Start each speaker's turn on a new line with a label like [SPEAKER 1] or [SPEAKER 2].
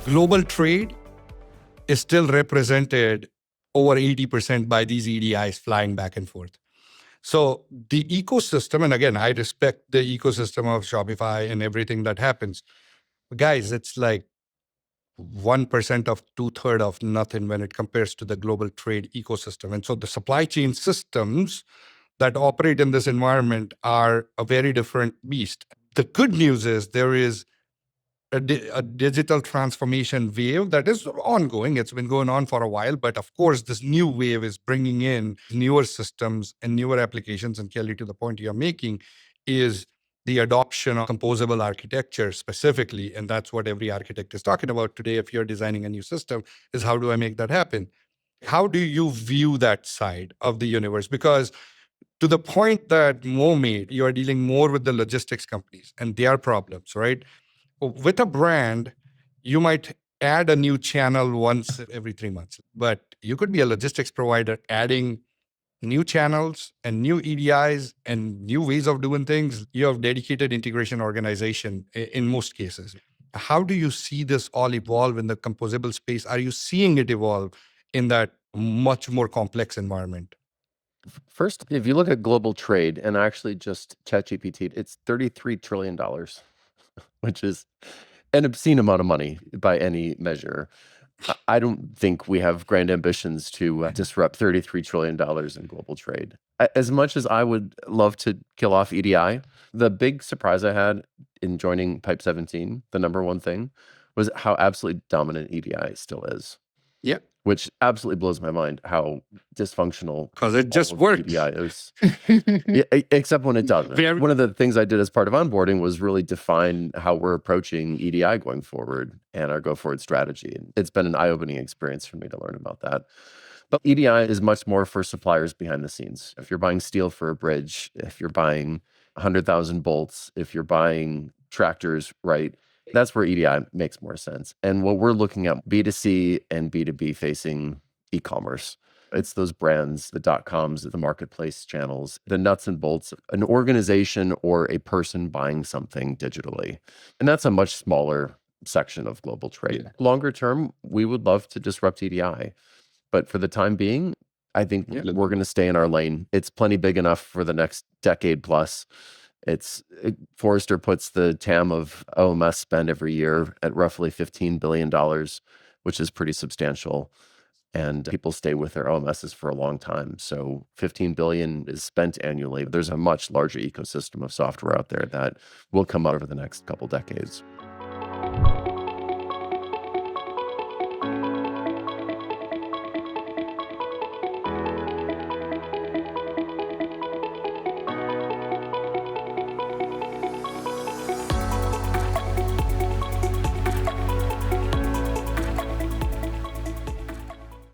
[SPEAKER 1] Global trade is still represented over 80% by these EDIs flying back and forth. So the ecosystem, and again, I respect the ecosystem of Shopify and everything that happens. Guys, it's like 1% of 2/3 of nothing when it compares to the global trade ecosystem. And so the supply chain systems that operate in this environment are a very different beast. The good news is there is a digital transformation wave that is ongoing. It's been going on for a while, but of course, this new wave is bringing in newer systems and newer applications. And Kelly, to the point you're making, is the adoption of composable architecture specifically. And that's what every architect is talking about today. If you're designing a new system, is how do I make that happen? How do you view that side of the universe? Because to the point that Mo made, you are dealing more with the logistics companies and their problems, right? With a brand, you might add a new channel once every 3 months, but you could be a logistics provider adding new channels and new EDIs and new ways of doing things. You have dedicated integration organization in most cases. How do you see this all evolve in the composable space? Are you seeing it evolve in that much more complex environment?
[SPEAKER 2] First, if you look at global trade, and I actually just ChatGPT'd, it's $33 trillion, which is an obscene amount of money by any measure. I don't think we have grand ambitions to disrupt $33 trillion in global trade. As much as I would love to kill off EDI, the big surprise I had in joining Pipe 17, the number one thing, was how absolutely dominant EDI still is.
[SPEAKER 1] Yeah.
[SPEAKER 2] Which absolutely blows my mind how dysfunctional.
[SPEAKER 1] Because it just works.
[SPEAKER 2] EDI is. Yeah, except when it doesn't. One of the things I did as part of onboarding was really define how we're approaching EDI going forward and our go-forward strategy. And it's been an eye-opening experience for me to learn about that. But EDI is much more for suppliers behind the scenes. If you're buying steel for a bridge, if you're buying 100,000 bolts, if you're buying tractors, right? That's where EDI makes more sense. And what we're looking at, B2C and B2B facing e-commerce. It's those brands, the .coms, the marketplace channels, the nuts and bolts, an organization or a person buying something digitally. And that's a much smaller section of global trade. Yeah. Longer term, we would love to disrupt EDI. But for the time being, I think we're going to stay in our lane. It's plenty big enough for the next decade plus. Forrester puts the TAM of OMS spend every year at roughly $15 billion, which is pretty substantial. And people stay with their OMSs for a long time. So 15 billion is spent annually. There's a much larger ecosystem of software out there that will come out over the next couple decades.